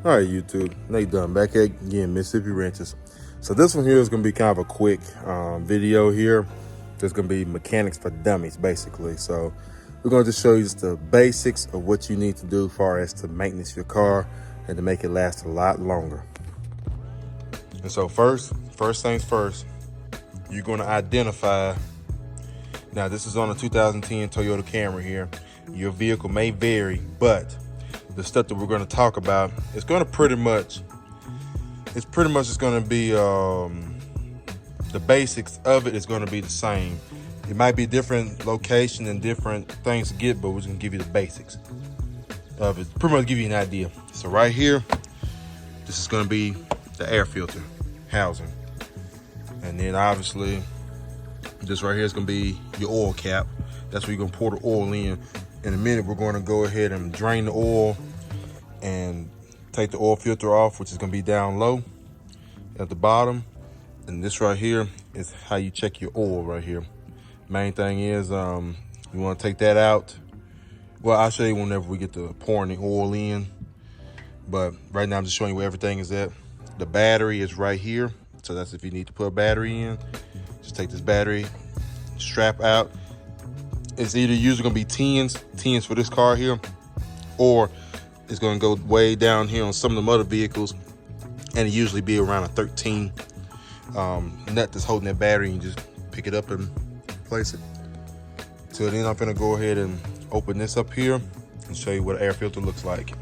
All right, YouTube. Nate Dunn back at again, Mississippi Wrenches. So this one here is going to be kind of a quick video here. There's going to be mechanics for dummies, basically. So we're going to just show you just the basics of what you need to do as far as to maintenance your car and to make it last a lot longer. And so first things first, you're going to identify. Now this is on a 2010 Toyota Camry here. Your vehicle may vary, but the stuff that we're going to talk about is going to pretty much just going to be the basics of it is going to be the same. It might be different location and different things to get, but we're just going to give you the basics of it. Pretty much give you an idea. So right here, this is going to be the air filter housing, and then obviously this right here is going to be your oil cap. That's where you're going to pour the oil in. In a minute, we're going to go ahead and drain the oil and take the oil filter off, which is going to be down low at the bottom. And this right here is how you check your oil right here. Main thing is you want to take that out. Well, I'll show you whenever we get to pouring the oil in. But right now I'm just showing you where everything is at. The battery is right here. So that's if you need to put a battery in. Just take this battery strap out. It's either usually gonna be 10s for this car here, or it's gonna go way down here on some of the other vehicles, and it usually be around a 13 nut that's holding that battery, and you just pick it up and place it. So then I'm gonna go ahead and open this up here and show you what an air filter looks like.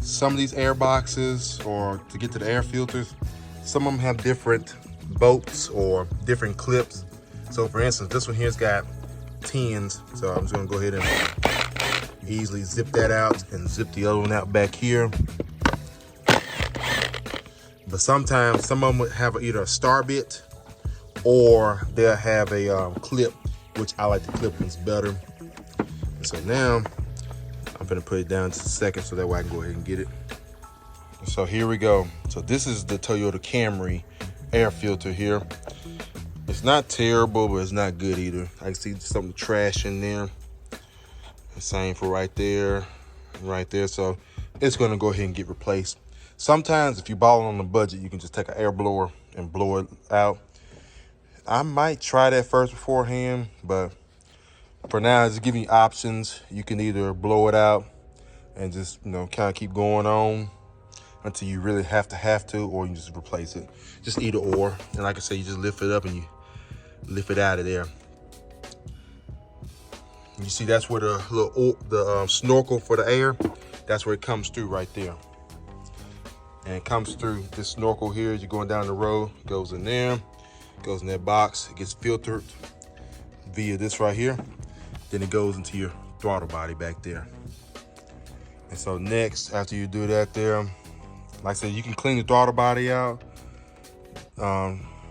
Some of these air boxes, or to get to the air filters, some of them have different bolts or different clips. So for instance, this one here's got 10s, so I'm just gonna go ahead and easily zip that out and zip the other one out back here. But sometimes some of them would have either a star bit or they'll have a clip, which I like the clip ones better. And so now I'm gonna put it down just a second so that way I can go ahead and get it. So here we go. So this is the Toyota Camry air filter here. It's not terrible, but it's not good either. I can see some trash in there. The same for right there. So it's gonna go ahead and get replaced. Sometimes if you're balling on the budget, you can just take an air blower and blow it out. I might try that first beforehand, but for now, it's giving you options. You can either blow it out and just, kind of keep going on until you really have to, or you just replace it. Just either or. And like I say, you just lift it up and you lift it out of there. You see, that's where the snorkel for the air, that's where it comes through right there. And it comes through this snorkel here as you're going down the road, goes in there, goes in that box, it gets filtered via this right here. Then it goes into your throttle body back there. And so next, after you do that there, like I said, you can clean the throttle body out.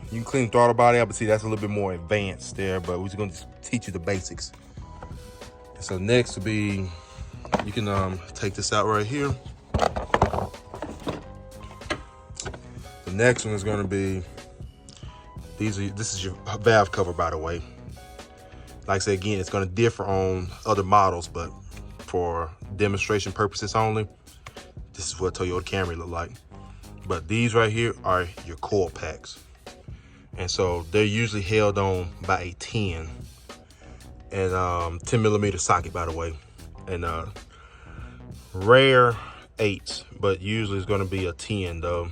You can clean the throttle body out, but see, that's a little bit more advanced there, but we're just gonna teach you the basics. So next will be, you can take this out right here. The next one is gonna be, this is your valve cover, by the way. Like I said, again, it's gonna differ on other models, but for demonstration purposes only, this is what Toyota Camry look like. But these right here are your coil packs. And so they're usually held on by a 10 and 10 millimeter socket, by the way. And rare 8s, but usually it's gonna be a 10 though.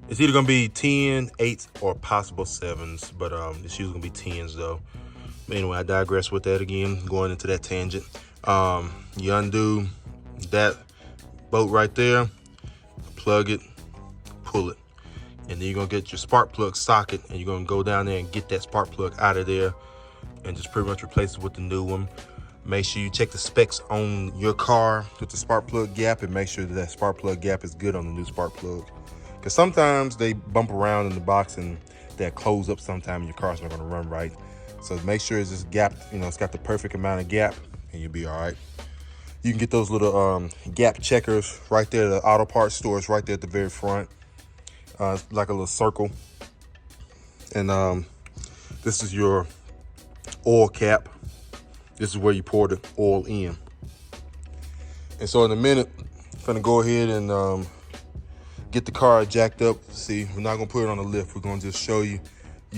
It's either gonna be 10, 8, or possible 7s, but it's usually gonna be 10s though. But anyway, I digress with that again, going into that tangent. You undo that bolt right there, plug it, pull it. And then you're gonna get your spark plug socket and you're gonna go down there and get that spark plug out of there and just pretty much replace it with the new one. Make sure you check the specs on your car with the spark plug gap and make sure that spark plug gap is good on the new spark plug. Because sometimes they bump around in the box and that close up sometime, your car's not gonna run right. So make sure it's just gapped, it's got the perfect amount of gap and you'll be all right. You can get those little gap checkers right there. The auto parts store is right there at the very front. It's like a little circle. And this is your oil cap. This is where you pour the oil in. And so in a minute, Finna go ahead and get the car jacked up. See, we're not gonna put it on the lift. We're gonna just show you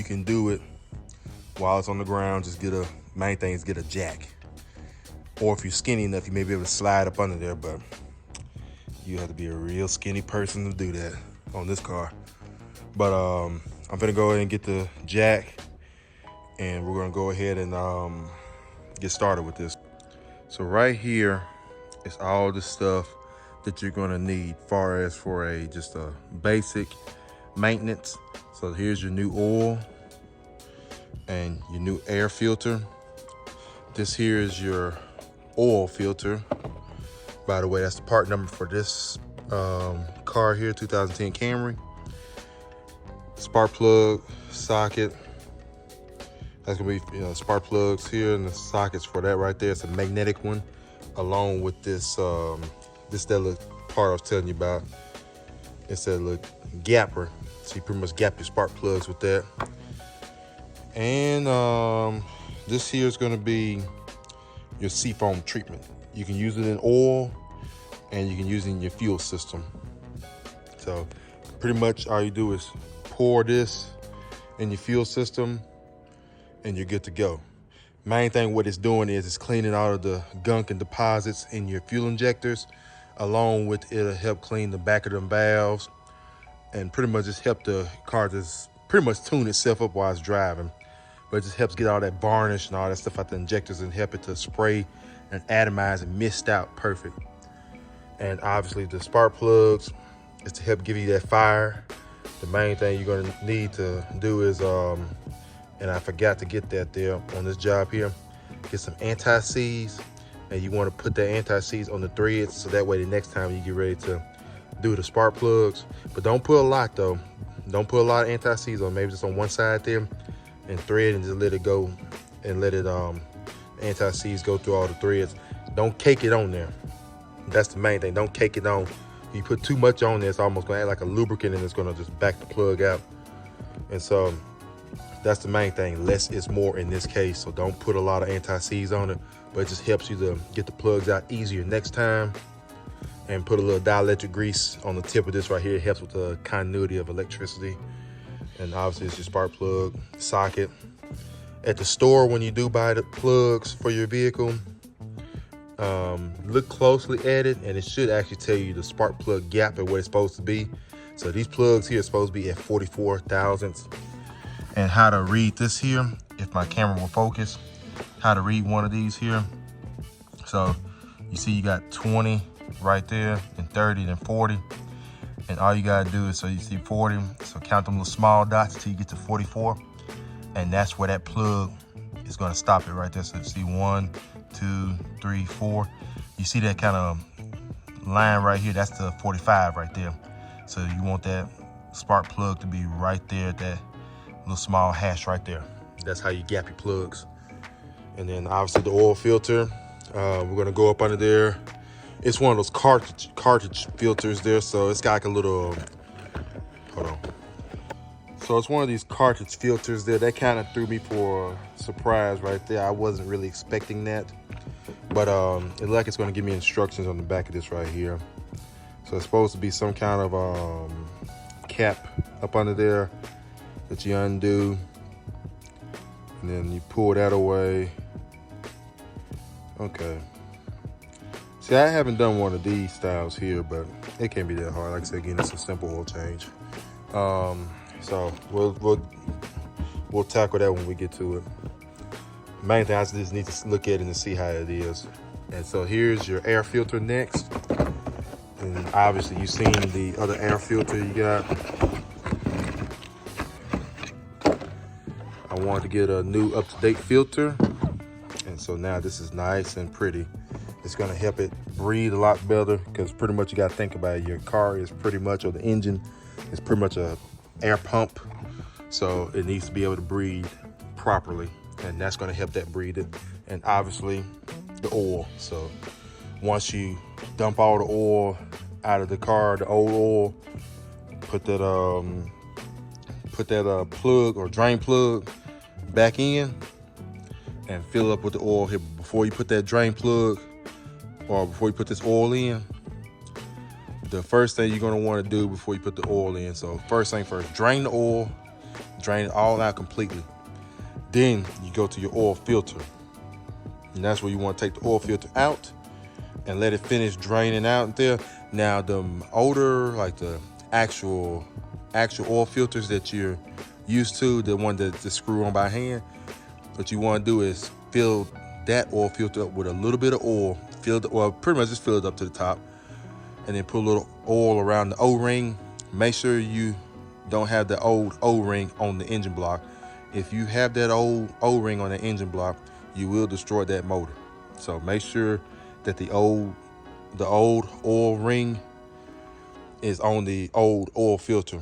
can do it while it's on the ground. Just main thing is get a jack. Or if you're skinny enough, you may be able to slide up under there, but you have to be a real skinny person to do that on this car. But I'm gonna go ahead and get the jack, and we're gonna go ahead and get started with this. So right here is all the stuff that you're gonna need for just a basic maintenance. So here's your new oil and your new air filter. This here is your oil filter. By the way, that's the part number for this car here, 2010 Camry. Spark plug, socket. That's gonna be spark plugs here, and the sockets for that right there. It's a magnetic one, along with this that little part I was telling you about. It's that little gapper. So you pretty much gap your spark plugs with that. And this here is gonna be your seafoam treatment. You can use it in oil, and you can use it in your fuel system. So pretty much all you do is pour this in your fuel system, and you're good to go. Main thing what it's doing is it's cleaning out of the gunk and deposits in your fuel injectors. Along with it'll help clean the back of them valves, and pretty much just help the car just pretty much tune itself up while it's driving. But it just helps get all that varnish and all that stuff out the injectors and help it to spray and atomize and mist out perfect. And obviously the spark plugs is to help give you that fire. The main thing you're gonna need to do is, and I forgot to get that there on this job here, get some anti-seize. And you want to put the anti-seize on the threads, so that way the next time you get ready to do the spark plugs. But don't put a lot though. Don't put a lot of anti-seize on, maybe just on one side there, and thread and just let it go, and let it anti-seize go through all the threads. Don't cake it on there. That's the main thing. Don't cake it on. If you put too much on there, it's almost gonna act like a lubricant, and it's gonna just back the plug out. And so that's the main thing. Less is more in this case. So don't put a lot of anti-seize on it, but it just helps you to get the plugs out easier next time. And put a little dielectric grease on the tip of this right here. It helps with the continuity of electricity. And obviously it's your spark plug socket. At the store, when you do buy the plugs for your vehicle, look closely at it, and it should actually tell you the spark plug gap and what it's supposed to be. So these plugs here are supposed to be at 44 thousandths. And how to read this here, if my camera will focus, how to read one of these here. So you see you got 20 right there, and 30, then 40. And all you gotta do is, so you see 40, so count them little small dots until you get to 44. And that's where that plug is gonna stop it right there. So you see 1, 2, 3, 4. You see that kind of line right here, that's the 45 right there. So you want that spark plug to be right there at that little small hash right there. That's how you gap your plugs. And then obviously the oil filter, we're gonna go up under there. It's one of those cartridge filters there, so it's got like a little, hold on. So it's one of these cartridge filters there. That kind of threw me for a surprise right there. I wasn't really expecting that. But it looks like it's gonna give me instructions on the back of this right here. So it's supposed to be some kind of cap up under there that you undo, and then you pull that away. Okay. See, I haven't done one of these styles here, but it can't be that hard. Like I said, again, it's a simple oil change. So we'll tackle that when we get to it. Main thing, I just need to look at it and see how it is. And so here's your air filter next. And obviously you've seen the other air filter you got. I wanted to get a new up-to-date filter. And so now this is nice and pretty. It's gonna help it breathe a lot better, because pretty much you gotta think about it. Your car is pretty much, or the engine is pretty much a air pump. So it needs to be able to breathe properly, and that's gonna help that breathe it. And obviously the oil. So once you dump all the oil out of the car, the old oil, put that plug or drain plug back in and fill up with the oil here. Before you put that drain plug, or before you put this oil in, the first thing you're gonna want to do before you put the oil in. So first thing first, drain the oil, drain it all out completely. Then you go to your oil filter. And that's where you want to take the oil filter out and let it finish draining out there. Now the older, like the actual oil filters that you're used to, the one that just screw on by hand, what you want to do is fill that oil filter up with a little bit of oil. Pretty much just fill it up to the top, and then put a little oil around the O-ring. Make sure you don't have the old O-ring on the engine block. If you have that old O-ring on the engine block, you will destroy that motor. So make sure that the old oil ring is on the old oil filter.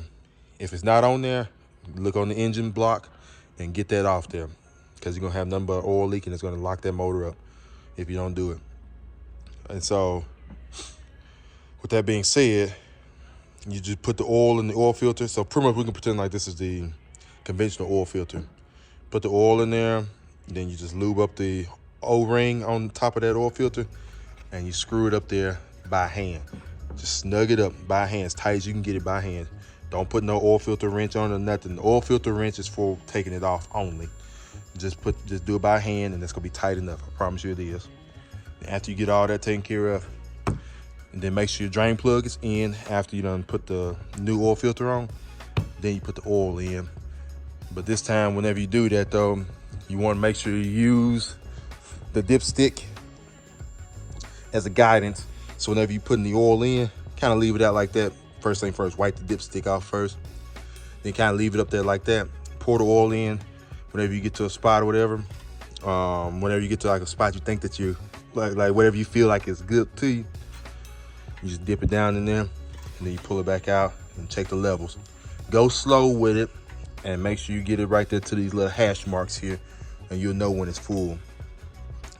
If it's not on there, look on the engine block and get that off there, because you're gonna have nothing but oil leaking. It's gonna lock that motor up if you don't do it. And so with that being said, you just put the oil in the oil filter. So pretty much we can pretend like this is the conventional oil filter. Put the oil in there, then you just lube up the O-ring on top of that oil filter, and you screw it up there by hand. Just snug it up by hand, as tight as you can get it by hand. Don't put no oil filter wrench on it or nothing. The oil filter wrench is for taking it off only. Just do it by hand, and it's gonna be tight enough. I promise you it is. And after you get all that taken care of, and then make sure your drain plug is in after you done put the new oil filter on. Then you put the oil in. But this time, whenever you do that though, you want to make sure you use the dipstick as a guidance. So whenever you put the oil in, kind of leave it out like that. First thing first, wipe the dipstick off first. Then kind of leave it up there like that. Pour the oil in whenever you get to a spot or whatever. Whenever you get to like a spot you think that you like whatever you feel like is good to you, you just dip it down in there, and then you pull it back out and check the levels. Go slow with it, and make sure you get it right there to these little hash marks here, and you'll know when it's full.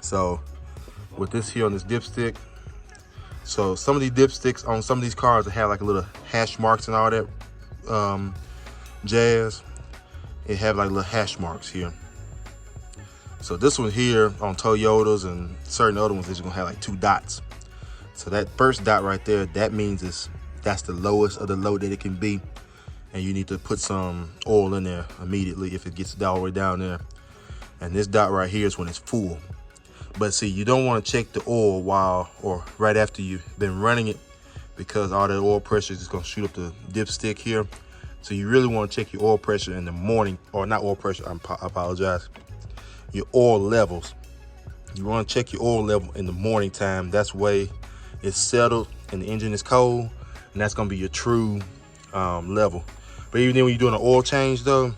So with this here on this dipstick, so some of these dipsticks on some of these cars that have like a little hash marks and all that jazz, it have like little hash marks here. So this one here on Toyotas and certain other ones is gonna have like 2 dots. So that first dot right there, that means that's the lowest of the low that it can be. And you need to put some oil in there immediately if it gets all the way down there. And this dot right here is when it's full. But see, you don't want to check the oil right after you've been running it, because all that oil pressure is just gonna shoot up the dipstick here. So you really want to check your oil pressure in the morning, or not oil pressure, I apologize. Your oil levels. You want to check your oil level in the morning time. That's way it's settled and the engine is cold, and that's gonna be your true level. But even then, when you're doing an oil change though,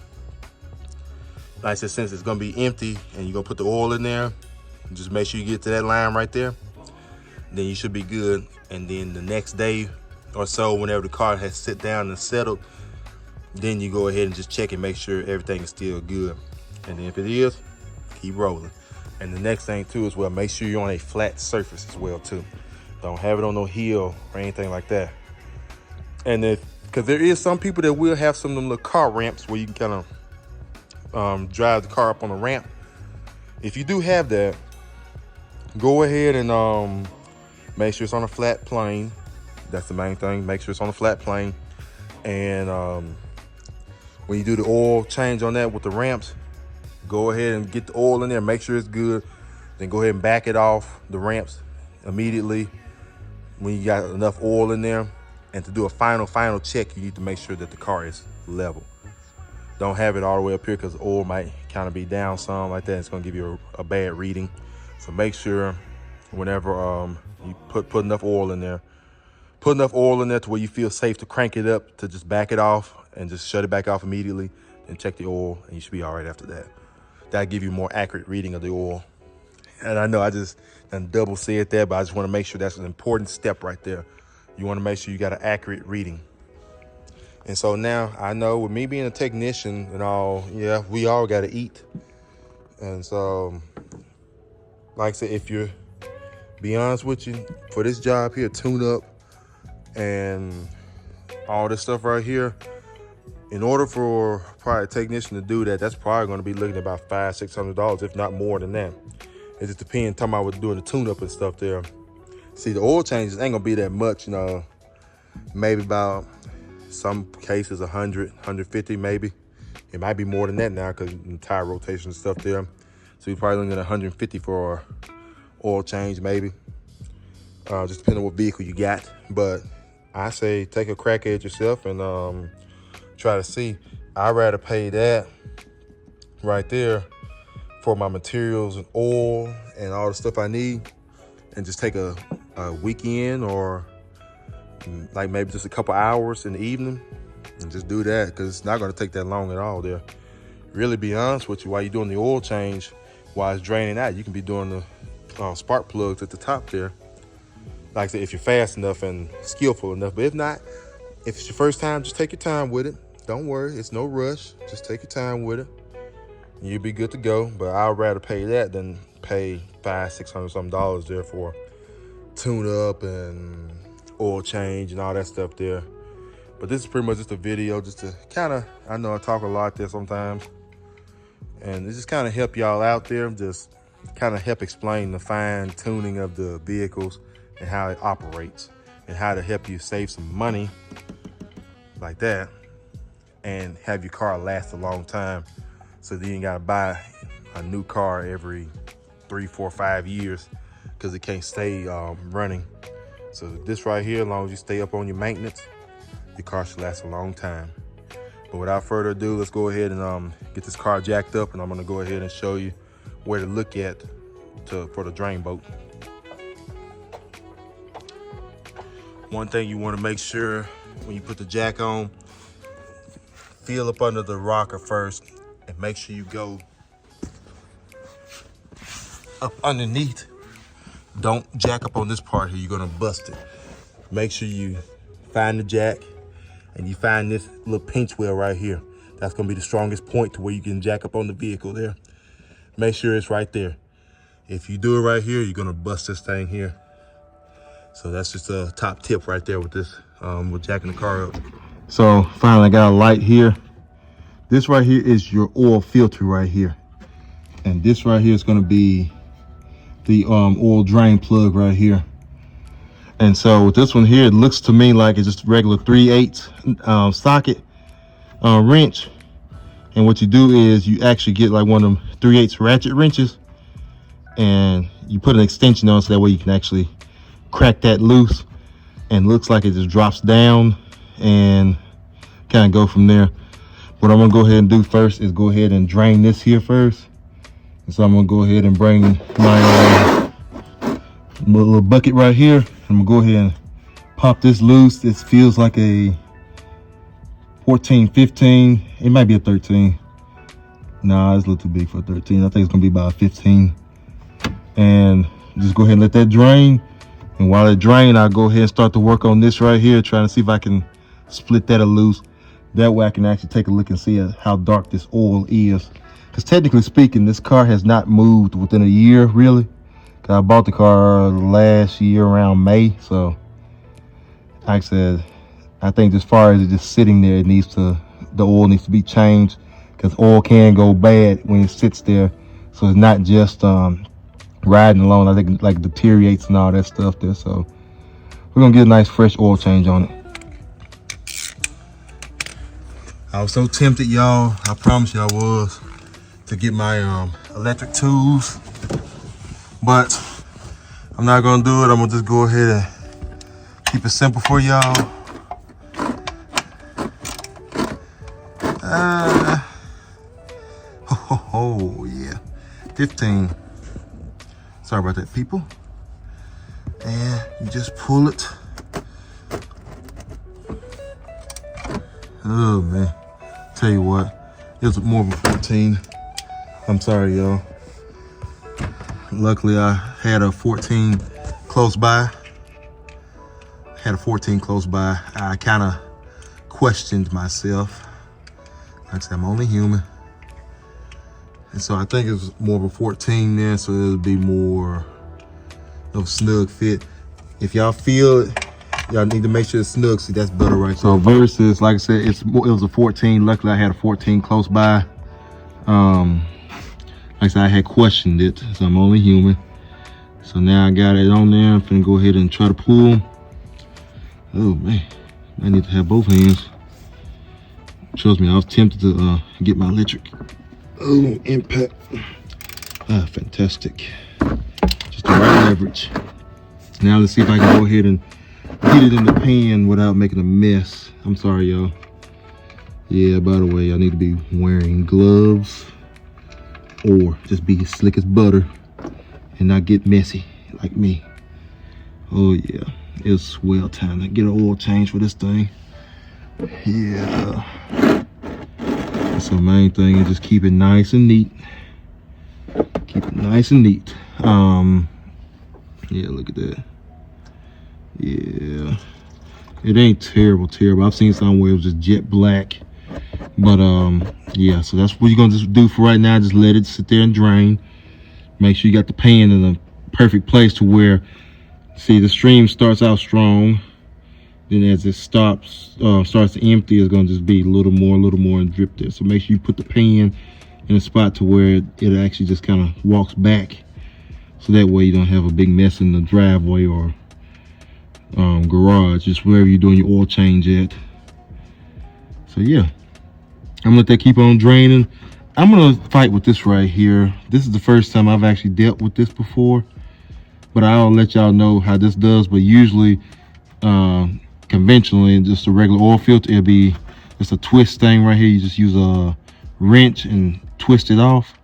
like I said, since it's gonna be empty and you're gonna put the oil in there, just make sure you get to that line right there, then you should be good. And then the next day or so, whenever the car has sit down and settled, then you go ahead and just check and make sure everything is still good. And then if it is, keep rolling. And the next thing too is, well, make sure you're on a flat surface as well too. Don't have it on no hill or anything like that. And because there is some people that will have some of them little car ramps where you can kind of drive the car up on a ramp. If you do have that, go ahead and make sure it's on a flat plane. That's the main thing. Make sure it's on a flat plane. And when you do the oil change on that with the ramps, go ahead and get the oil in there. Make sure it's good. Then go ahead and back it off the ramps immediately when you got enough oil in there. And to do a final check, you need to make sure that the car is level. Don't have it all the way up here, because the oil might kind of be down some like that. It's going to give you a bad reading. So make sure whenever you put enough oil in there, to where you feel safe to crank it up, to just back it off and just shut it back off immediately, and check the oil, and you should be all right after that. That'll give you more accurate reading of the oil. And I know I just done double said that, but I just want to make sure that's an important step right there. You want to make sure you got an accurate reading. And so now I know, with me being a technician and all, yeah, we all got to eat. And so, like I said, if you're, be honest with you, for this job here, tune up and all this stuff right here, in order for probably a technician to do that, that's probably going to be looking at about $500-600, if not more than that. It just depends, talking about doing the tune up and stuff there. See, the oil changes ain't gonna be that much, you know. maybe about some cases 100, 150 maybe. It might be more than that now because tire rotation and stuff there. So you're probably looking at 150 for oil change maybe. Just depending on what vehicle you got. But I say take a crack at it yourself and try to see. I'd rather pay that right there for my materials and oil and all the stuff I need, and just take a weekend or like maybe just a couple hours in the evening and just do that, because it's not going to take that long at all there. Really be honest with you, while you're doing the oil change, while it's draining out, you can be doing the spark plugs at the top there. Like I said, if you're fast enough and skillful enough. But if not, if it's your first time, just take your time with it. Don't worry, it's no rush. Just take your time with it. You'll be good to go. But I'd rather pay that than pay $500-600 something there for tune up and oil change and all that stuff there. But this is pretty much just a video just to kind of, I know I talk a lot there sometimes, and it just kind of help y'all out there, just kind of help explain the fine tuning of the vehicles and how it operates and how to help you save some money like that and have your car last a long time, so that you ain't gotta buy a new car every 3, 4, 5 years because it can't stay running. So this right here, as long as you stay up on your maintenance, your car should last a long time. But without further ado, let's go ahead and get this car jacked up, and I'm gonna go ahead and show you where to look at for the drain bolt. One thing you want to make sure when you put the jack on, feel up under the rocker first and make sure you go up underneath. Don't jack up on this part here, you're gonna bust it. Make sure you find the jack and you find this little pinch wheel right here. That's gonna be the strongest point to where you can jack up on the vehicle there. Make sure it's right there. If you do it right here, you're gonna bust this thing here. So that's just a top tip right there with this, with jacking the car up. So finally I got a light here. This right here is your oil filter right here. And this right here is gonna be the oil drain plug right here. And so with this one here, it looks to me like it's just a regular 3/8 socket wrench. And what you do is you actually get like one of them 3/8 ratchet wrenches, and you put an extension on so that way you can actually crack that loose, and looks like it just drops down and kind of go from there. What I'm gonna go ahead and do first is go ahead and drain this here first. And so I'm gonna go ahead and bring my little bucket right here. I'm gonna go ahead and pop this loose. This feels like a 14, 15. It might be a 13. Nah, it's a little too big for a 13. I think it's gonna be about a 15. And just go ahead and let that drain. And while it drains, I'll go ahead and start to work on this right here, trying to see if I can split that loose. That way I can actually take a look and see how dark this oil is. Because technically speaking, this car has not moved within a year, really. I bought the car last year around May. So like I said, I think as far as it just sitting there, the oil needs to be changed, because oil can go bad when it sits there. So it's not just riding along. I think it like deteriorates and all that stuff there. So we're gonna get a nice fresh oil change on it. I was so tempted, y'all, I promise you I was, to get my electric tools, but I'm not gonna do it. I'm gonna just go ahead and keep it simple for y'all. Oh yeah, 15. Sorry about that, people. And you just pull it. Oh man, tell you what, it was more of a 14. I'm sorry, y'all. Luckily, I had a 14 close by. I kind of questioned myself. Like I said, I'm only human. And so I think it was more of a 14 there, so it'll be more of a snug fit. If y'all feel it, y'all need to make sure it's snug. See, that's better right there. So versus, like I said, it was a 14. Luckily, I had a 14 close by. Like I said, I had questioned it, so I'm only human. So now I got it on there. I'm finna go ahead and try to pull. Oh man, I need to have both hands. Trust me, I was tempted to get my electric. Oh, impact. Ah, fantastic. Just the right leverage. Now let's see if I can go ahead and get it in the pan without making a mess. I'm sorry, y'all. Yeah, by the way, I need to be wearing gloves or just be slick as butter and not get messy like me. Oh yeah, it's well time to get an oil change for this thing. Yeah. That's the main thing, is just keep it nice and neat. Keep it nice and neat. Yeah, look at that. Yeah. It ain't terrible. I've seen some where it was just jet black. But yeah, so that's what you're gonna just do for right now. Just let it sit there and drain. Make sure you got the pan in a perfect place to where, see, the stream starts out strong. Then as it starts to empty, it's gonna just be a little more and drip there. So make sure you put the pan in a spot to where it actually just kind of walks back. So that way you don't have a big mess in the driveway or garage, just wherever you're doing your oil change at. So yeah, I'm gonna let that keep on draining. I'm gonna fight with this right here. This is the first time I've actually dealt with this before, but I'll let y'all know how this does. But usually, conventionally, just a regular oil filter, it'll be just a twist thing right here. You just use a wrench and twist it off,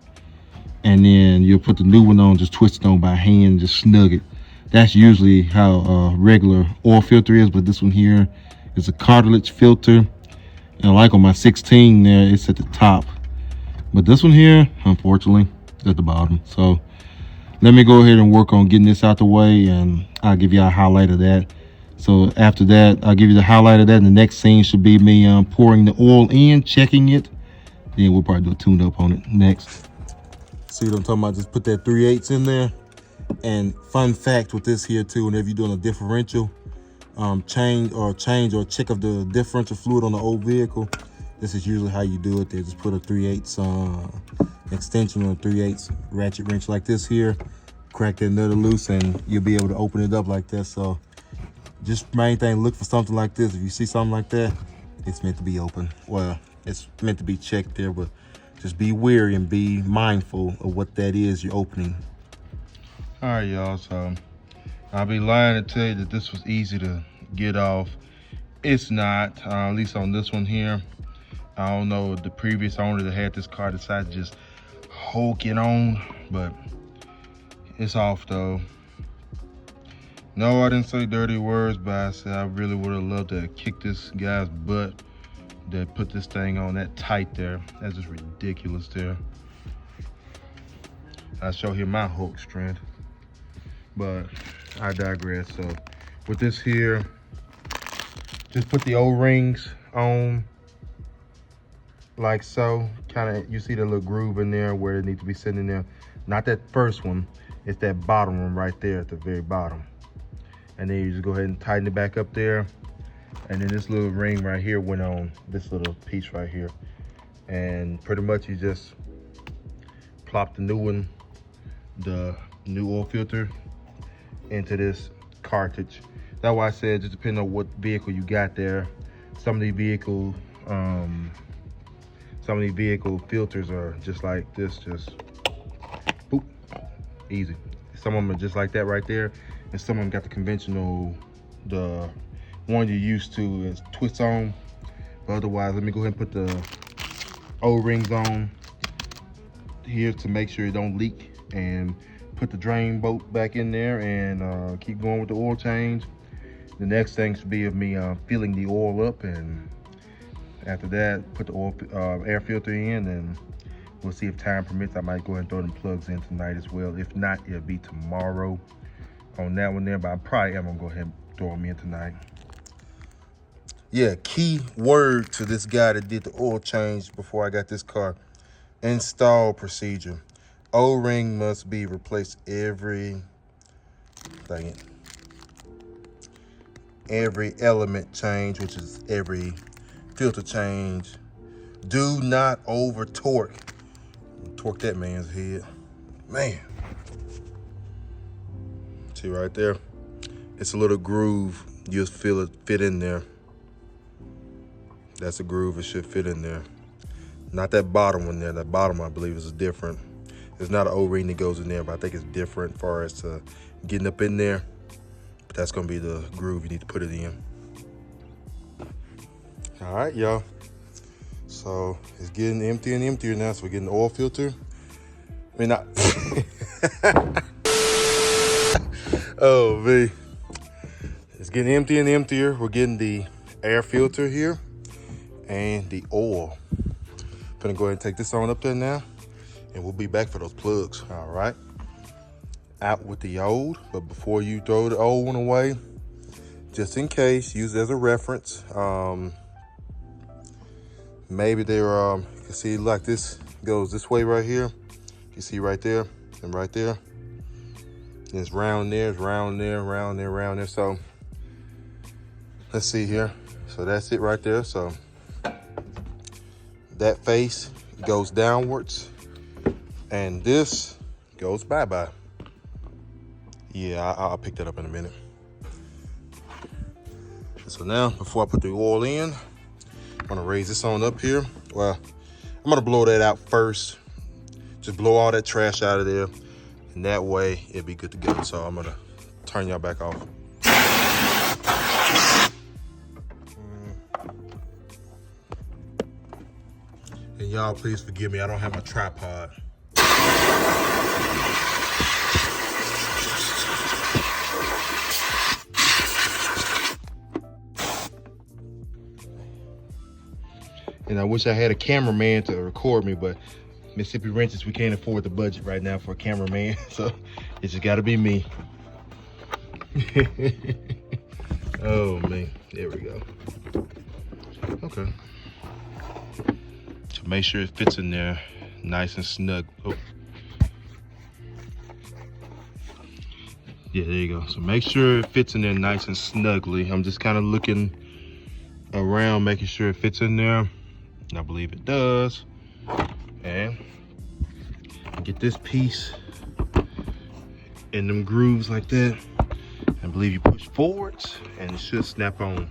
and then you'll put the new one on, just twist it on by hand, just snug it. That's usually how a regular oil filter is, but this one here is a cartilage filter. And like on my 16 there, it's at the top. But this one here, unfortunately, is at the bottom. So let me go ahead and work on getting this out the way, and I'll give you a highlight of that. So after that, I'll give you the highlight of that, and the next scene should be me pouring the oil in, checking it. Then we'll probably do a tune up on it next. See what I'm talking about? Just put that 3/8 in there. And fun fact with this here too, whenever you're doing a differential change or check of the differential fluid on the old vehicle, this is usually how you do it. They just put a 3/8 extension on a 3/8 ratchet wrench like this here, crack that nut loose, and you'll be able to open it up like that. So just main thing, look for something like this. If you see something like that, it's meant to be open. Well, it's meant to be checked there, but just be wary and be mindful of what that is you're opening. All right, y'all, so I'll be lying to tell you that this was easy to get off. It's not, at least on this one here. I don't know, the previous owner that had this car decided to just hook it on, but it's off though. No, I didn't say dirty words, but I said I really would have loved to kick this guy's butt that put this thing on that tight there. That's just ridiculous there. I'll show him my hook strength, but I digress. So with this here, just put the O-rings on like so. Kind of, you see the little groove in there where it needs to be sitting in there. Not that first one, it's that bottom one right there at the very bottom. And then you just go ahead and tighten it back up there. And then this little ring right here went on this little piece right here. And pretty much you just plop the new one, the new oil filter, into this cartridge. That's why I said, just depending on what vehicle you got there. Some of these vehicle filters are just like this, just boop, easy. Some of them are just like that right there, and some of them got the conventional, the one you're used to is twist on. But otherwise, let me go ahead and put the O-rings on here to make sure it don't leak, and put the drain bolt back in there, and keep going with the oil change. The next thing should be of me filling the oil up, and after that, put the oil air filter in, and we'll see if time permits. I might go ahead and throw them plugs in tonight as well. If not, it'll be tomorrow on that one there, but I probably am gonna go ahead and throw them in tonight. Yeah, key word to this guy that did the oil change before I got this car. Install procedure. O-ring must be replaced every element change, which is every filter change. Do not over torque. Torque that man's head. Man. See right there? It's a little groove. You'll feel it fit in there. That's a groove, it should fit in there. Not that bottom one there. That bottom, I believe, is different. There's not an O-ring that goes in there, but I think it's different as far as to getting up in there. But that's gonna be the groove you need to put it in. All right, y'all. So it's getting emptier and emptier now. So we're getting the oil filter. I mean, not. Oh, man. It's getting emptier and emptier. We're getting the air filter here and the oil. Gonna go ahead and take this on up there now, and we'll be back for those plugs. All right. Out with the old, but before you throw the old one away, just in case, use it as a reference. Maybe they're, you can see like this goes this way right here. You see right there and right there. And it's round there, it's round there, round there, round there. So let's see here. So that's it right there. So that face goes downwards and this goes bye-bye. Yeah, I'll pick that up in a minute. So now, before I put the oil in, I'm gonna raise this on up here. Well, I'm gonna blow that out first. Just blow all that trash out of there. And that way, it'll be good to go. So I'm gonna turn y'all back off. And y'all, please forgive me, I don't have my tripod. And I wish I had a cameraman to record me, but Mississippi Wrenches, we can't afford the budget right now for a cameraman, so it's just gotta be me. Oh man, there we go. Okay. So make sure it fits in there nice and snug. Oh. Yeah, there you go. So make sure it fits in there nice and snugly. I'm just kind of looking around, making sure it fits in there. And I believe it does. And get this piece in them grooves like that. I believe you push forwards and it should snap on.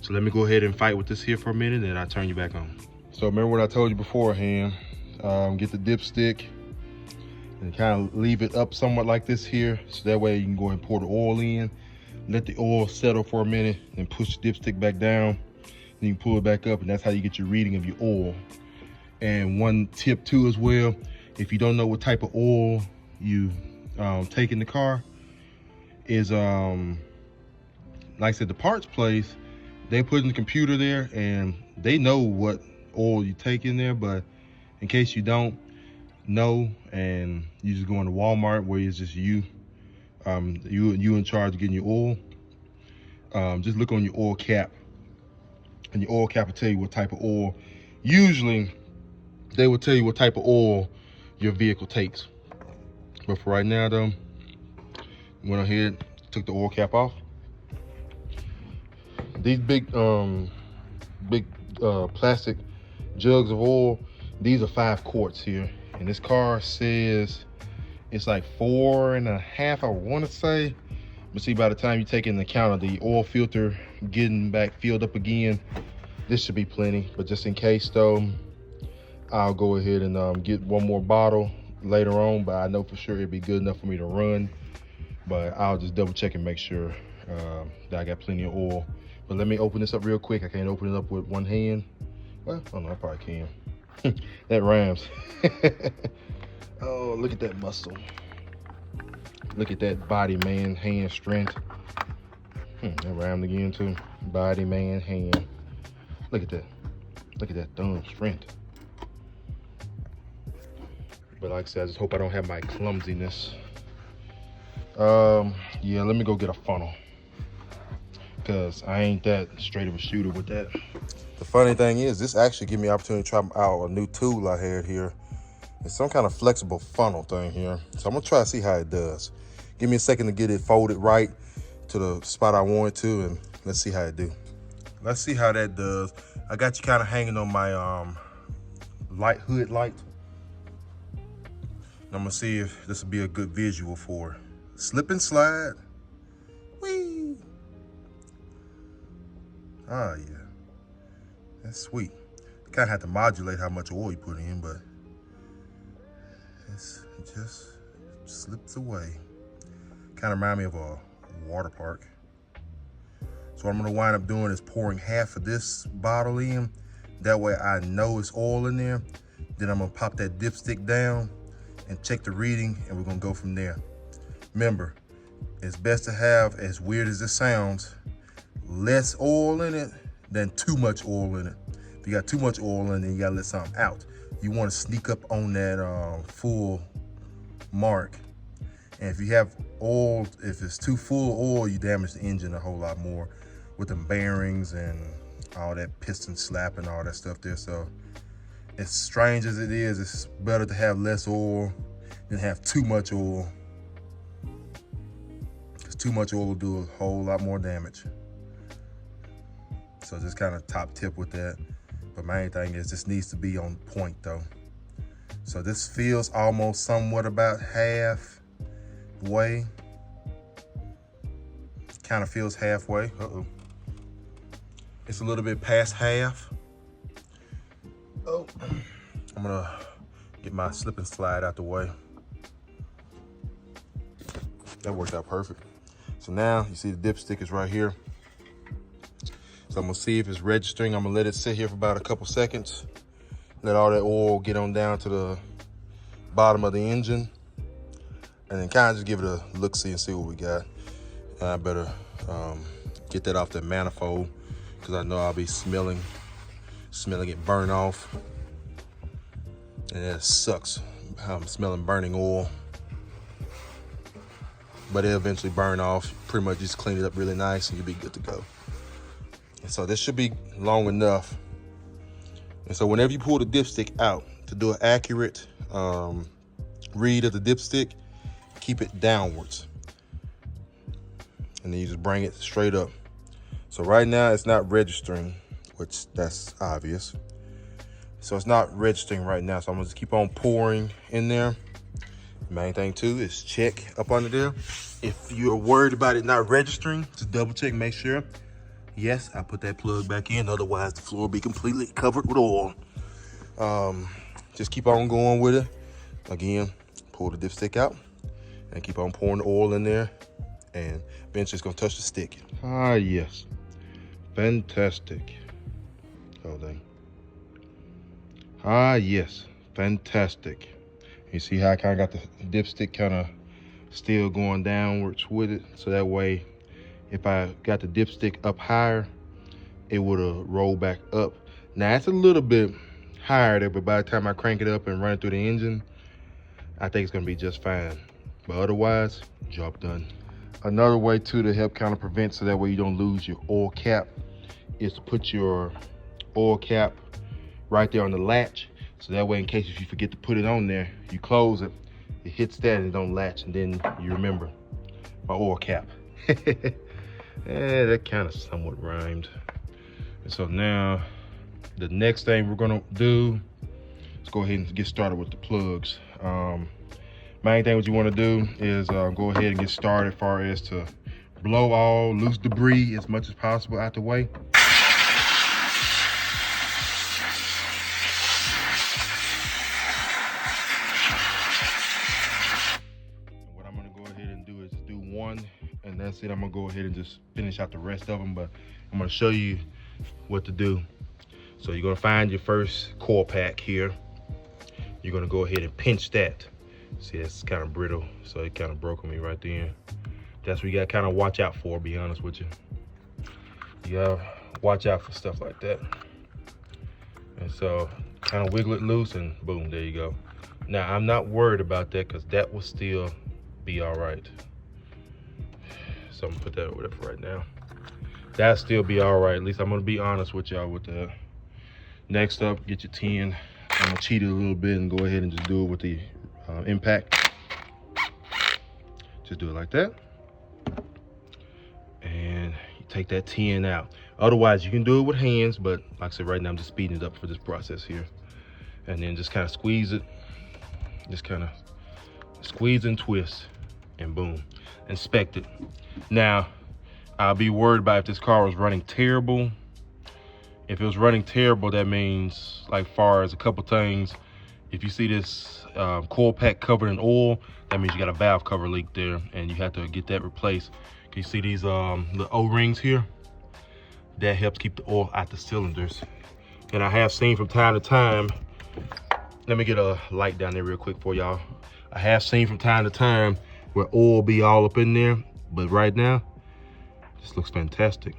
So let me go ahead and fight with this here for a minute and I'll turn you back on. So remember what I told you beforehand, get the dipstick and kind of leave it up somewhat like this here. So that way you can go ahead and pour the oil in, let the oil settle for a minute and push the dipstick back down. Then you pull it back up and that's how you get your reading of your oil. And one tip too as well, if you don't know what type of oil you take in the car, is like I said, the parts place, they put in the computer there and they know what oil you take in there, but in case you don't know and you just go into Walmart where it's just you in charge of getting your oil, just look on your oil cap and your oil cap will tell you what type of oil. Usually they will tell you what type of oil your vehicle takes. But for right now though, went ahead, took the oil cap off. These big plastic jugs of oil, these are 5 quarts here. And this car says it's like 4.5, I want to say. But see, by the time you take into account of the oil filter getting back filled up again, this should be plenty. But just in case though, I'll go ahead and get one more bottle later on, but I know for sure it'd be good enough for me to run. But I'll just double check and make sure that I got plenty of oil. But let me open this up real quick. I can't open it up with one hand. Well, I don't know, I probably can. That rhymes. Oh, look at that muscle. Look at that body, man, hand strength. That rhymed again too. Body, man, hand. Look at that. Look at that thumb strength. But like I said, I just hope I don't have my clumsiness. Yeah, let me go get a funnel, because I ain't that straight of a shooter with that. The funny thing is, this actually gave me an opportunity to try out a new tool I had here. It's some kind of flexible funnel thing here. So I'm gonna try to see how it does. Give me a second to get it folded right to the spot I want it to, and let's see how it do. Let's see how that does. I got you kind of hanging on my hood light. I'm gonna see if this will be a good visual for it. Slip and slide. Whee! Ah, yeah. That's sweet. You kind of have to modulate how much oil you put in, but it just slips away. Kind of remind me of a water park. So what I'm gonna wind up doing is pouring half of this bottle in. That way I know it's oil in there. Then I'm gonna pop that dipstick down and check the reading, and we're gonna go from there. Remember, it's best to have, as weird as it sounds, less oil in it than too much oil in it. If you got too much oil in it, you gotta let something out. You wanna sneak up on that full mark. And if you have oil, if it's too full of oil, you damage the engine a whole lot more with them bearings and all that piston slap and all that stuff there. So as strange as it is, it's better to have less oil than have too much oil. Because too much oil will do a whole lot more damage. So just kind of top tip with that. But main thing is this needs to be on point though. So this feels almost somewhat about halfway. Kind of feels halfway. Uh-oh. It's a little bit past half. Oh, I'm gonna get my slip and slide out the way. That worked out perfect. So now you see the dipstick is right here. So I'm gonna see if it's registering. I'm gonna let it sit here for about a couple seconds. Let all that oil get on down to the bottom of the engine. And then kind of just give it a look-see and see what we got. I better get that off the manifold because I know I'll be smelling it burn off. And that sucks. I'm smelling burning oil. But it'll eventually burn off. Pretty much just clean it up really nice and you'll be good to go. And so this should be long enough. And so whenever you pull the dipstick out, to do an accurate read of the dipstick, keep it downwards. And then you just bring it straight up. So right now it's not registering, which that's obvious. So it's not registering right now. So I'm gonna just keep on pouring in there. The main thing too is check up under there. If you're worried about it not registering, just double check, make sure. Yes, I put that plug back in, otherwise the floor will be completely covered with oil. Just keep on going with it. Again, pull the dipstick out and keep on pouring the oil in there, and eventually it's gonna touch the stick. Ah, yes, fantastic. Oh, dang. Ah, yes, fantastic. You see how I kind of got the dipstick kind of still going downwards with it, so that way if I got the dipstick up higher, it would have rolled back up. Now it's a little bit higher there, but by the time I crank it up and run it through the engine, I think it's gonna be just fine. But otherwise, job done. Another way too to help kind of prevent so that way you don't lose your oil cap is to put your oil cap right there on the latch. So that way, in case if you forget to put it on there, you close it, it hits that and it don't latch, and then you remember my oil cap. That kind of somewhat rhymed. And so now the next thing we're gonna do is go ahead and get started with the plugs. Main thing what you want to do is go ahead and get started as far as to blow all loose debris as much as possible out the way. What I'm gonna go ahead and do is do one, and that's it. I'm gonna go ahead and just finish out the rest of them, but I'm gonna show you what to do. So you're gonna find your first coil pack here. You're gonna go ahead and pinch that. See, it's kind of brittle, so it kind of broke on me right there. That's what you gotta kind of watch out for, be honest with you. You gotta watch out for stuff like that. And so kind of wiggle it loose and boom, there you go. Now I'm not worried about that because that will still be all right. So I'm gonna put that over there for right now. That'll still be all right. At least I'm gonna be honest with y'all with that. Next up, get your 10. I'm gonna cheat it a little bit and go ahead and just do it with the impact. Just do it like that. And you take that 10 out. Otherwise, you can do it with hands, but like I said, right now I'm just speeding it up for this process here. And then just kind of squeeze it. Just kind of squeeze and twist, and boom, inspect it. Now, I'll be worried about if this car was running terrible If it was running terrible, that means, like far as a couple things, if you see this coil pack covered in oil, that means you got a valve cover leak there, and you have to get that replaced. Can you see these the O-rings here? That helps keep the oil out the cylinders. And I have seen from time to time, let me get a light down there real quick for y'all. I have seen from time to time where oil be all up in there, but right now, this looks fantastic.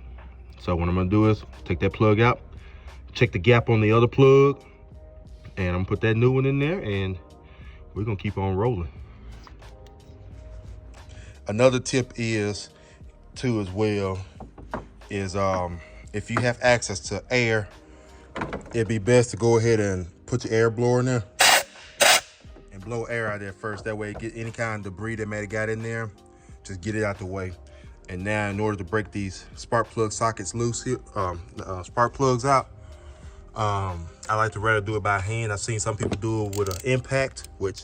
So what I'm gonna do is take that plug out, check the gap on the other plug, and I'm gonna put that new one in there, and we're gonna keep on rolling. Another tip is, too, as well, is if you have access to air, it'd be best to go ahead and put your air blower in there and blow air out there first. That way, get any kind of debris that may have got in there, just get it out the way. And now, in order to break these spark plug sockets loose here, spark plugs out, I like to rather do it by hand. I've seen some people do it with an impact, which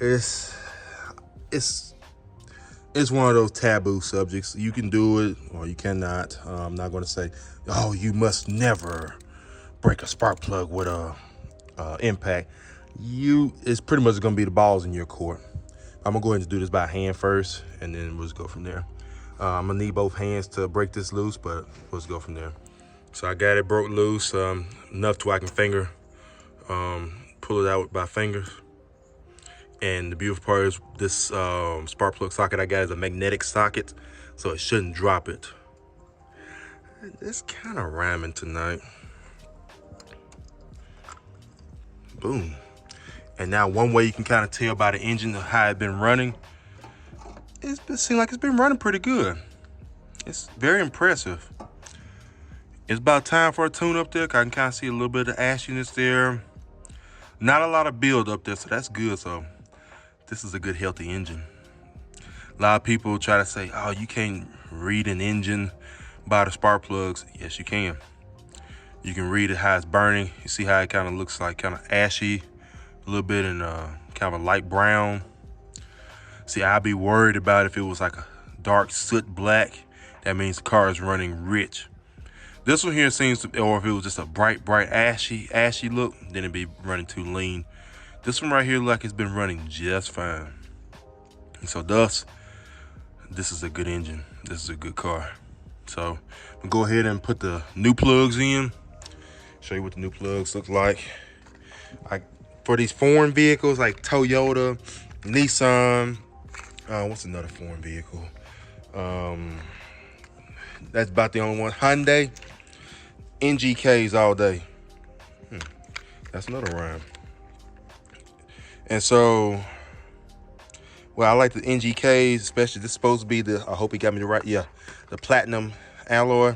is one of those taboo subjects. You can do it or you cannot. I'm not going to say, oh, you must never break a spark plug with a impact. It's pretty much going to be the balls in your court. I'm gonna go ahead and do this by hand first, and then we'll just go from there. I'm gonna need both hands to break this loose, but let's go from there. So I got it broke loose enough to I can pull it out by fingers. And the beautiful part is this spark plug socket I got is a magnetic socket, so it shouldn't drop it. It's kind of rhyming tonight. Boom. And now one way you can kind of tell by the engine how it's been running, it seems like it's been running pretty good. It's very impressive. It's about time for a tune up there. I can kind of see a little bit of ashiness there. Not a lot of build up there, so that's good. So this is a good, healthy engine. A lot of people try to say, oh, you can't read an engine by the spark plugs. Yes, you can. You can read it how it's burning. You see how it kind of looks like kind of ashy, a little bit in kind of a light brown. See, I'd be worried about if it was like a dark soot black. That means the car is running rich. This one here seems to, or if it was just a bright ashy look, then it'd be running too lean. This one right here, like it's been running just fine. And so thus, this is a good engine. This is a good car. So we'll go ahead and put the new plugs in. Show you what the new plugs look like. For these foreign vehicles like Toyota, Nissan, what's another foreign vehicle? That's about the only one. Hyundai, NGKs all day. That's another rhyme. And so, well, I like the NGKs, especially this is supposed to be the, I hope he got me the right, yeah, the platinum alloy.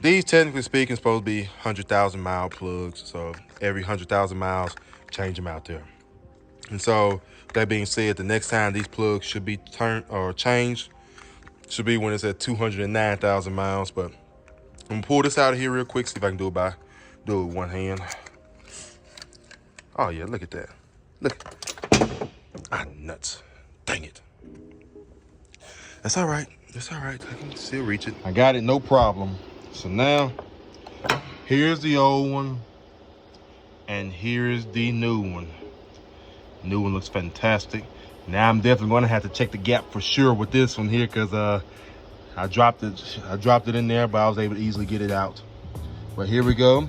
These, technically speaking, supposed to be 100,000 mile plugs. So every 100,000 miles, change them out there. And so that being said, the next time these plugs should be turned or changed should be when it's at 209,000 miles. But I'm gonna pull this out of here real quick, see if I can do it with one hand. Oh yeah, look at that. Look. Ah, nuts. Dang it. That's all right. That's all right. I can still reach it. I got it, no problem. So now, here's the old one, and here's the new one. New one looks fantastic. Now I'm definitely gonna have to check the gap for sure with this one here, because I dropped it in there, but I was able to easily get it out. But here we go.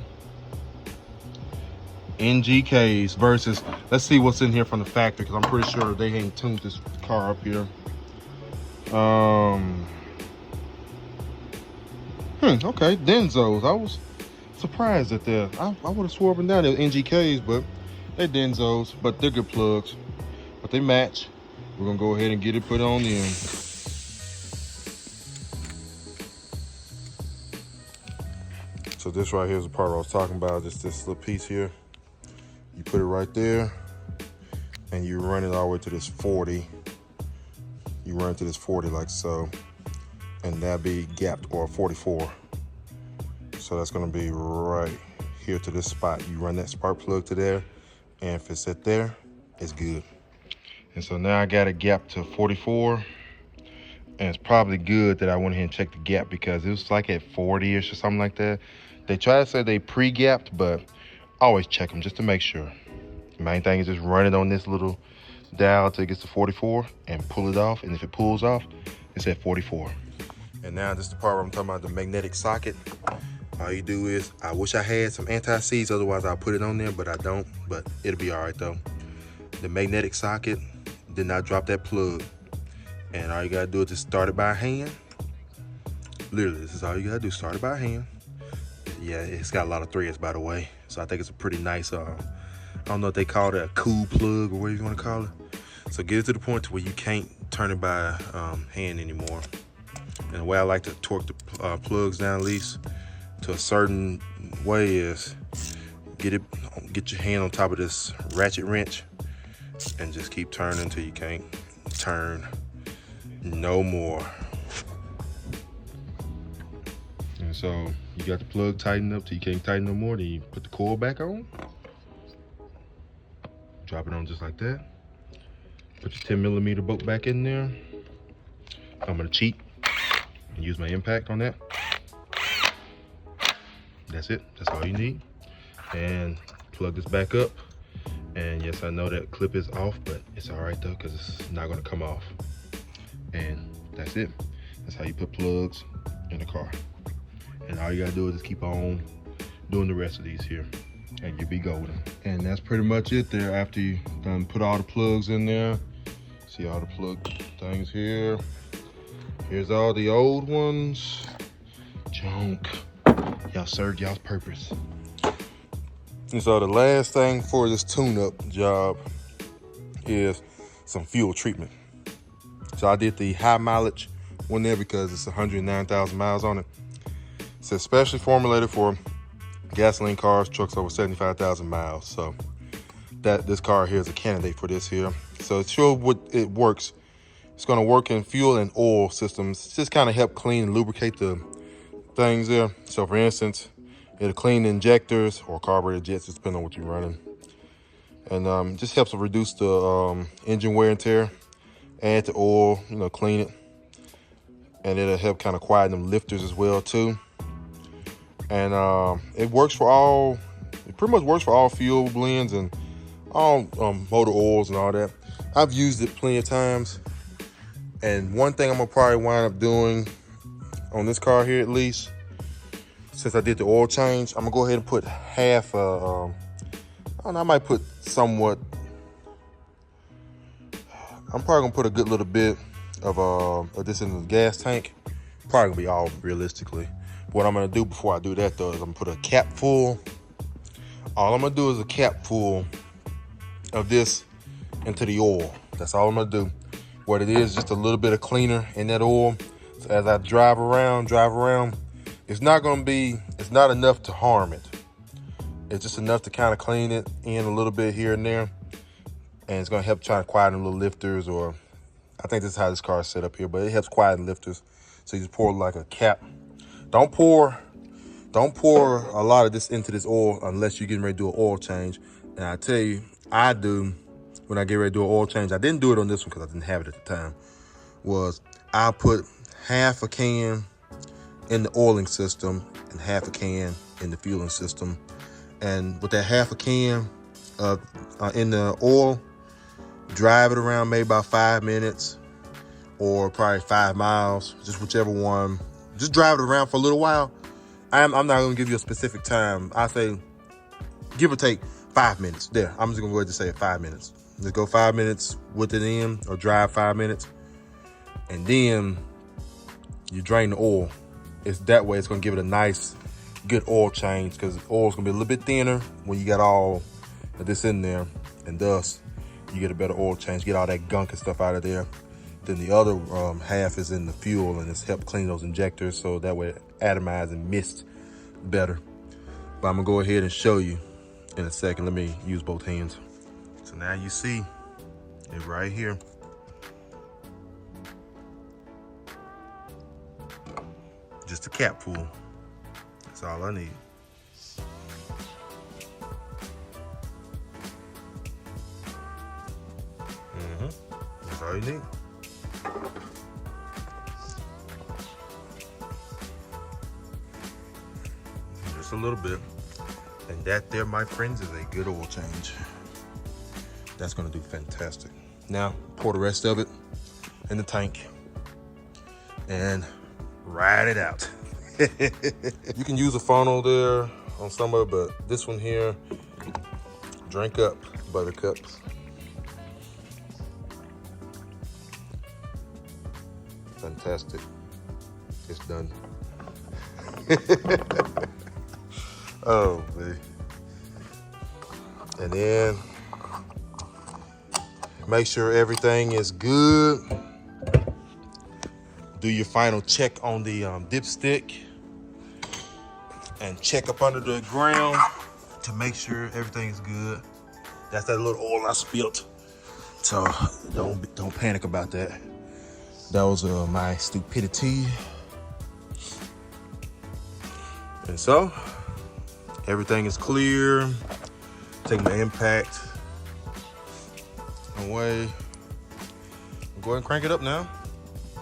NGKs versus, let's see what's in here from the factory, because I'm pretty sure they ain't tuned this car up here. Okay, Denzos. I was surprised at that. I would have swore up and down they're NGKs, but they're Denzos, but they're good plugs. But they match. We're gonna go ahead and get it put on in. So this right here is the part I was talking about, just this little piece here. You put it right there, and you run it all the way to this 40. You run it to this 40 like so, and that'll be gapped, or 44. So that's gonna be right here to this spot. You run that spark plug to there, and if it's at there, it's good. And so now I got it gapped to 44, and it's probably good that I went ahead and checked the gap, because it was like at 40-ish or something like that. They try to say they pre-gapped, but always check them just to make sure. The main thing is just run it on this little dial till it gets to 44 and pull it off. And if it pulls off, it's at 44. And now this is the part where I'm talking about the magnetic socket. All you do is, I wish I had some anti-seize, otherwise I'll put it on there, but I don't. But it'll be all right though. The magnetic socket did not drop that plug. And all you gotta do is just start it by hand. Literally, this is all you gotta do, start it by hand. Yeah, it's got a lot of threads, by the way. So I think it's a pretty nice, I don't know if they call it a cool plug or whatever you wanna call it. So get it to the point to where you can't turn it by hand anymore. And the way I like to torque the plugs down, at least to a certain way, is get your hand on top of this ratchet wrench and just keep turning until you can't turn no more. And so you got the plug tightened up till you can't tighten no more. Then you put the coil back on, drop it on just like that. Put your 10mm bolt back in there. I'm gonna cheat and use my impact on that. That's it, that's all you need. And plug this back up. And yes, I know that clip is off, but it's all right though, because it's not gonna come off. And that's it. That's how you put plugs in a car. And all you gotta do is just keep on doing the rest of these here, and you'll be golden. And that's pretty much it there. After you done put all the plugs in there, see all the plug things here. Here's all the old ones. Junk. Y'all served y'all's purpose. And so the last thing for this tune-up job is some fuel treatment. So I did the high mileage one there because it's 109,000 miles on it. It's especially formulated for gasoline cars, trucks over 75,000 miles. So this car here is a candidate for this here. So to show what it works, it's gonna work in fuel and oil systems. Just kind of help clean and lubricate the things there. So for instance, it'll clean the injectors or carburetor jets, depending on what you're running. And just helps to reduce the engine wear and tear. Add the oil, clean it. And it'll help kind of quieten them lifters as well too. And it pretty much works for all fuel blends and all motor oils and all that. I've used it plenty of times. And one thing I'm gonna probably wind up doing on this car here, at least, since I did the oil change, I'm gonna go ahead and put half, I don't know, I might put somewhat, I'm probably gonna put a good little bit of this in the gas tank. Probably gonna be all realistically. What I'm gonna do before I do that though is I'm gonna put a cap full. All I'm gonna do is a cap full of this into the oil. That's all I'm gonna do. What it is, just a little bit of cleaner in that oil. So as I drive around, it's not enough to harm it. It's just enough to kind of clean it in a little bit here and there. And it's gonna help try to quieten little lifters, or I think this is how this car is set up here, but it helps quieten lifters. So you just pour like a cap. Don't pour a lot of this into this oil unless you're getting ready to do an oil change. And I tell you, I do when I get ready to do an oil change. I didn't do it on this one because I didn't have it at the time. I put half a can in the oiling system and half a can in the fueling system. And with that half a can in the oil, drive it around maybe about 5 minutes or probably 5 miles, just whichever one. Just drive it around for a little while. I'm not gonna give you a specific time. I say, give or take 5 minutes. There, I'm just gonna go ahead and say 5 minutes. Just go 5 minutes with it in, or drive 5 minutes. And then you drain the oil. It's that way, it's gonna give it a nice, good oil change, because the oil's gonna be a little bit thinner when you got all of this in there, and thus you get a better oil change, get all that gunk and stuff out of there. Then the other half is in the fuel, and it's helped clean those injectors, so that way it atomize and mist better. But I'm gonna go ahead and show you in a second. Let me use both hands. So now you see it right here. Just a cap full. That's all I need. That's all you need. Just a little bit. And that there, my friends, is a good oil change. That's gonna do fantastic. Now, pour the rest of it in the tank and ride it out. You can use a funnel there on some of it, but this one here, drink up, buttercups. Fantastic. It's done. Oh, man. And then make sure everything is good. Do your final check on the dipstick and check up under the ground to make sure everything is good. That's that little oil I spilt. So don't panic about that. That was my stupidity. And so everything is clear. Take my impact away. Go ahead and crank it up now.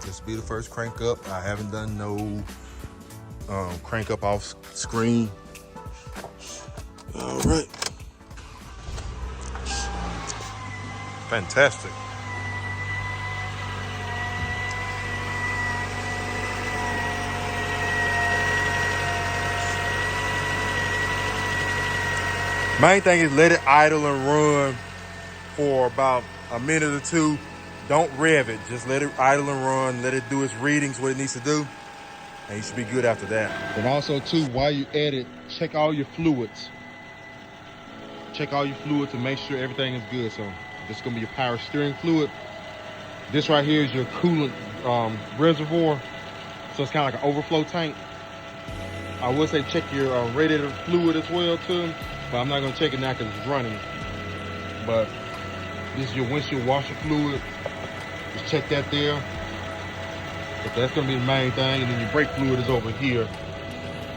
This will be the first crank up. I haven't done no crank up off screen. All right. Fantastic. Main thing is let it idle and run for about a minute or two. Don't rev it, just let it idle and run, let it do its readings, what it needs to do, and you should be good after that. And also too, while you at it, check all your fluids. Check all your fluids to make sure everything is good. So this is gonna be your power steering fluid. This right here is your coolant reservoir. So it's kind of like an overflow tank. I would say check your radiator fluid as well too, but I'm not gonna check it now because it's running. But this is your windshield washer fluid. Just check that there. But that's gonna be the main thing. And then your brake fluid is over here.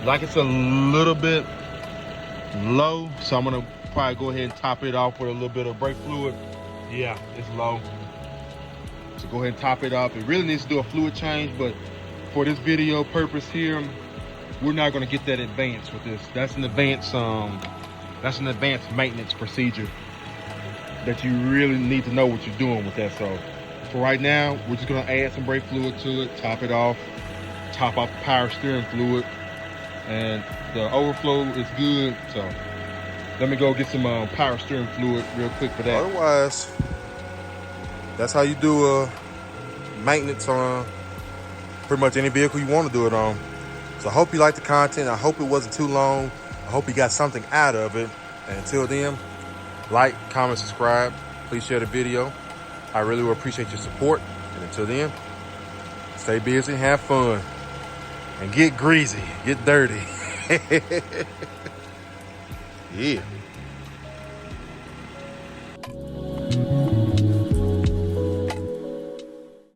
Like it's a little bit low, so I'm gonna probably go ahead and top it off with a little bit of brake fluid. Yeah, it's low. So go ahead and top it off. It really needs to do a fluid change, but for this video purpose here, we're not gonna get that advanced with this. That's an advanced maintenance procedure that you really need to know what you're doing with that. So for right now, we're just gonna add some brake fluid to it, top it off, top off the power steering fluid, and the overflow is good. So let me go get some power steering fluid real quick for that. Otherwise, that's how you do a maintenance on pretty much any vehicle you want to do it on. So I hope you liked the content. I hope it wasn't too long. I hope you got something out of it. And until then, like, comment, subscribe. Please share the video. I really will appreciate your support. And until then, stay busy, have fun, and get greasy, get dirty. Yeah.